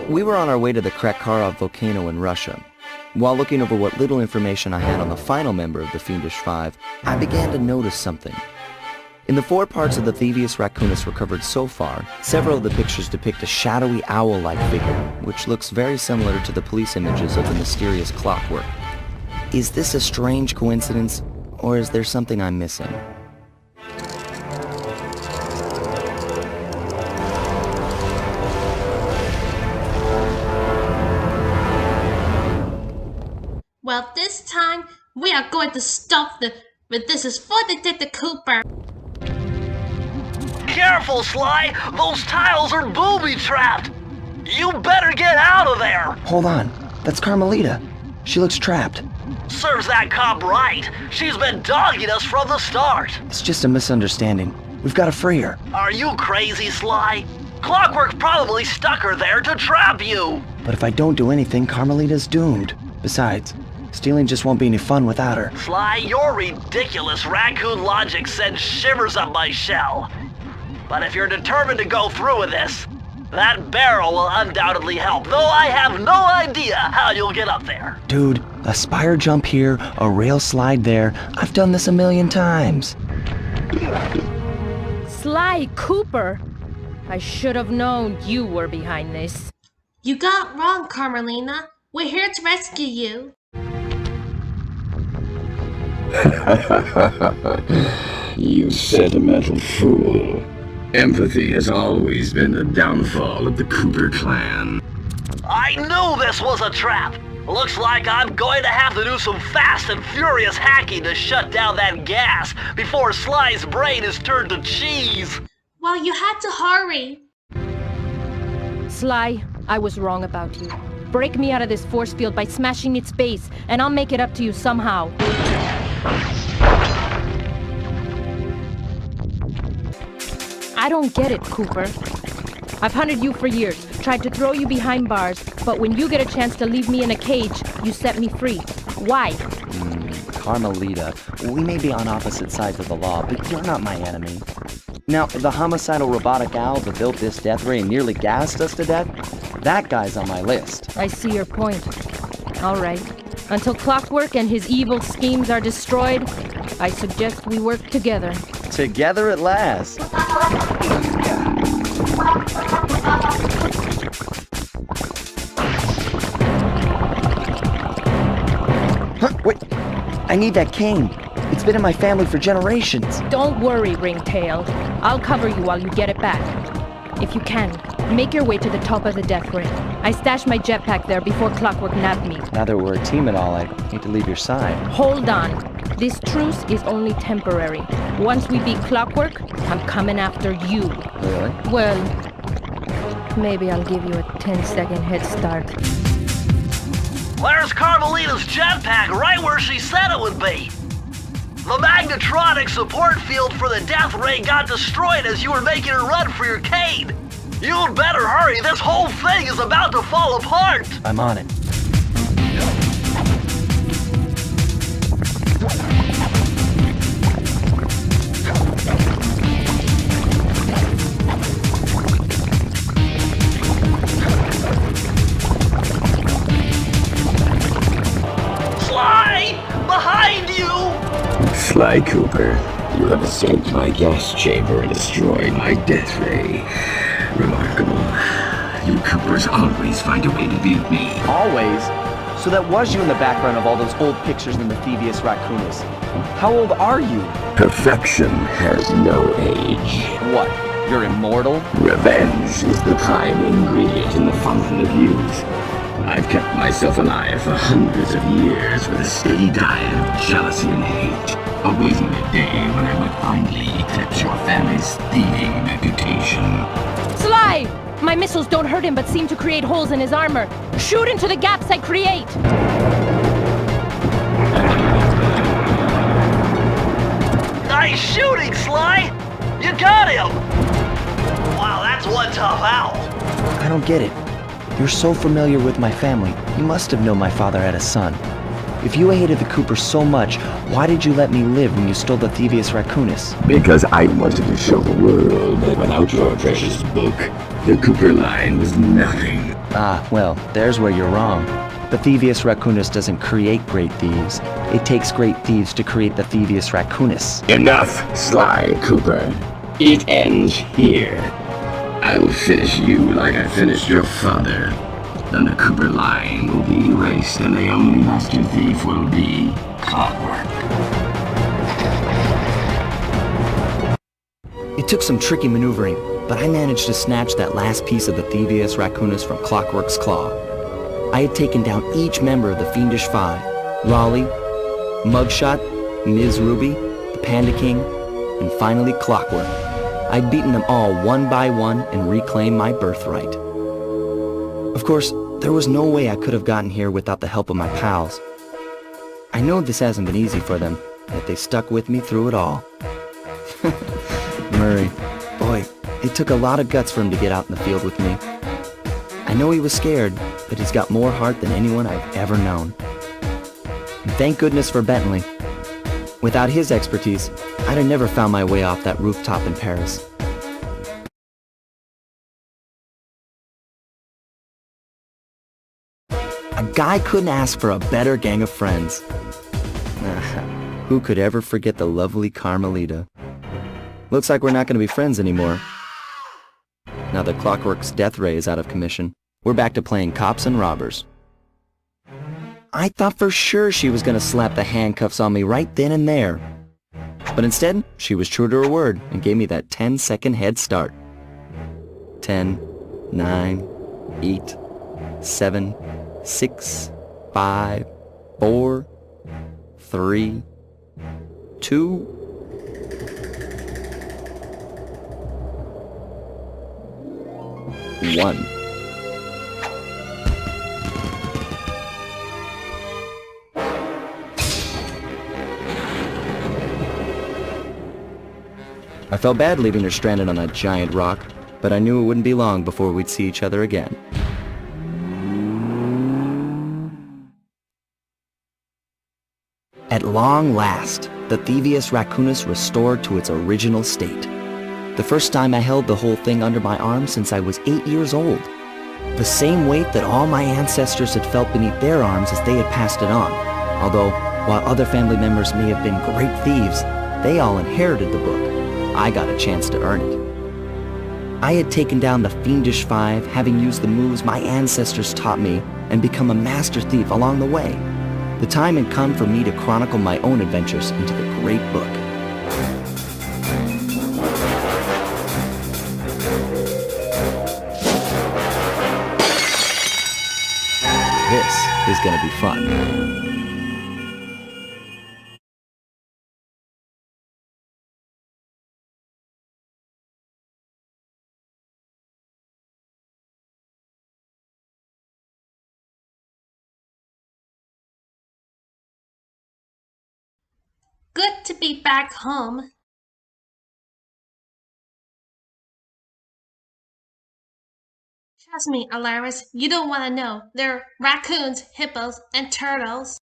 We were on our way to the Krakarov volcano in Russia. While looking over what little information I had on the final member of the Fiendish Five, I began to notice something. In the 4 parts of the Thievious Racoonus recovered so far, several of the pictures depict a shadowy owl-like figure, which looks very similar to the police images of the mysterious clockwork. Is this a strange coincidence, or is there something I'm missing? Well, this time we are going to stop but this is for Detective Cooper. Careful, Sly! Those tiles are booby-trapped! You better get out of there! Hold on, that's Carmelita. She looks trapped. Serves that cop right. She's been dogging us from the start. It's just a misunderstanding. We've got to free her. Are you crazy, Sly? Clockwork probably stuck her there to trap you. But if I don't do anything, Carmelita's doomed. Besides, stealing just won't be any fun without her. Sly, your ridiculous raccoon logic sends shivers up my shell. But if you're determined to go through with this, that barrel will undoubtedly help, though I have no idea how you'll get up there. Dude, a spire jump here, a rail slide there. I've done this a million times. Sly Cooper! I should have known you were behind this. You got wrong, Carmelina. We're here to rescue you. You sentimental fool. Empathy has always been the downfall of the Cooper clan. I knew this was a trap. Looks like I'm going to have to do some fast and furious hacking to shut down that gas before Sly's brain is turned to cheese. Well, you had to hurry. Sly, I was wrong about you. Break me out of this force field by smashing its base, and I'll make it up to you somehow. I don't get it, Cooper. I've hunted you for years, tried to throw you behind bars, but when you get a chance to leave me in a cage, you set me free. Why? Carmelita, we may be on opposite sides of the law, but you're not my enemy. Now, the homicidal robotic owl that built this death ray and nearly gassed us to death, that guy's on my list. I see your point. All right. Until Clockwork and his evil schemes are destroyed, I suggest we work together. Together at last. Huh, wait, I need that cane. It's been in my family for generations. Don't worry, Ringtail. I'll cover you while you get it back. If you can, make your way to the top of the death ray. I stashed my jetpack there before Clockwork nabbed me. Now that we're a team and all, I hate to leave your side. Hold on. This truce is only temporary. Once we beat Clockwork, I'm coming after you. Really? Well, maybe I'll give you a 10-second head start. There's Carmelita's jetpack right where she said it would be. The magnetronic support field for the death ray got destroyed as you were making a run for your cane. You'd better hurry, this whole thing is about to fall apart. I'm on it. Sly! Behind you! Sly Cooper, you have escaped my gas chamber and destroyed my death ray. Remarkable. You Coopers always find a way to beat me. Always? So that was you in the background of all those old pictures in the Thievious Racoonus. How old are you? Perfection has no age. What? You're immortal? Revenge is the prime ingredient in the fountain of youth. I've kept myself alive for hundreds of years with a steady diet of jealousy and hate, awaiting the day when I would finally eclipse your family's thieving reputation. Sly! My missiles don't hurt him but seem to create holes in his armor. Shoot into the gaps I create! Nice shooting, Sly! You got him! Wow, that's one tough owl. I don't get it. You're so familiar with my family. You must have known my father had a son. If you hated the Coopers so much, why did you let me live when you stole the Thievious Racoonus? Because I wanted to show the world that without your precious book, The Cooper line was nothing. Ah, well, there's where you're wrong. The Thievious Racoonus doesn't create great thieves. It takes great thieves to create the Thievious Racoonus. Enough, Sly Cooper. It ends here. I will finish you like I finished your father. Then the Cooper line will be erased and the only master thief will be Clockwork. It took some tricky maneuvering, but I managed to snatch that last piece of the Thievious Racoonus from Clockwork's claw. I had taken down each member of the Fiendish Five: Raleigh, Mugshot, Ms. Ruby, the Panda King, and finally Clockwork. I'd beaten them all one by one and reclaimed my birthright. Of course, there was no way I could have gotten here without the help of my pals. I know this hasn't been easy for them, yet they stuck with me through it all. Murray, boy, it took a lot of guts for him to get out in the field with me. I know he was scared, but he's got more heart than anyone I've ever known. And thank goodness for Bentley. Without his expertise, I'd have never found my way off that rooftop in Paris. A guy couldn't ask for a better gang of friends. Who could ever forget the lovely Carmelita? Looks like we're not going to be friends anymore. Now that Clockwork's death ray is out of commission, we're back to playing cops and robbers. I thought for sure she was going to slap the handcuffs on me right then and there. But instead, she was true to her word and gave me that 10-second head start. 10, 9, 8, 7, 6, 5, 4, 3, 2... one. I felt bad leaving her stranded on that giant rock, but I knew it wouldn't be long before we'd see each other again. At long last, the Thievious Racoonus restored to its original state. The first time I held the whole thing under my arm since I was 8 years old. The same weight that all my ancestors had felt beneath their arms as they had passed it on. Although, while other family members may have been great thieves, they all inherited the book. I got a chance to earn it. I had taken down the Fiendish Five, having used the moves my ancestors taught me, and become a master thief along the way. The time had come for me to chronicle my own adventures into the great book. This is gonna be fun. Good to be back home. Trust me, Alaris, you don't want to know. There are raccoons, hippos, and turtles.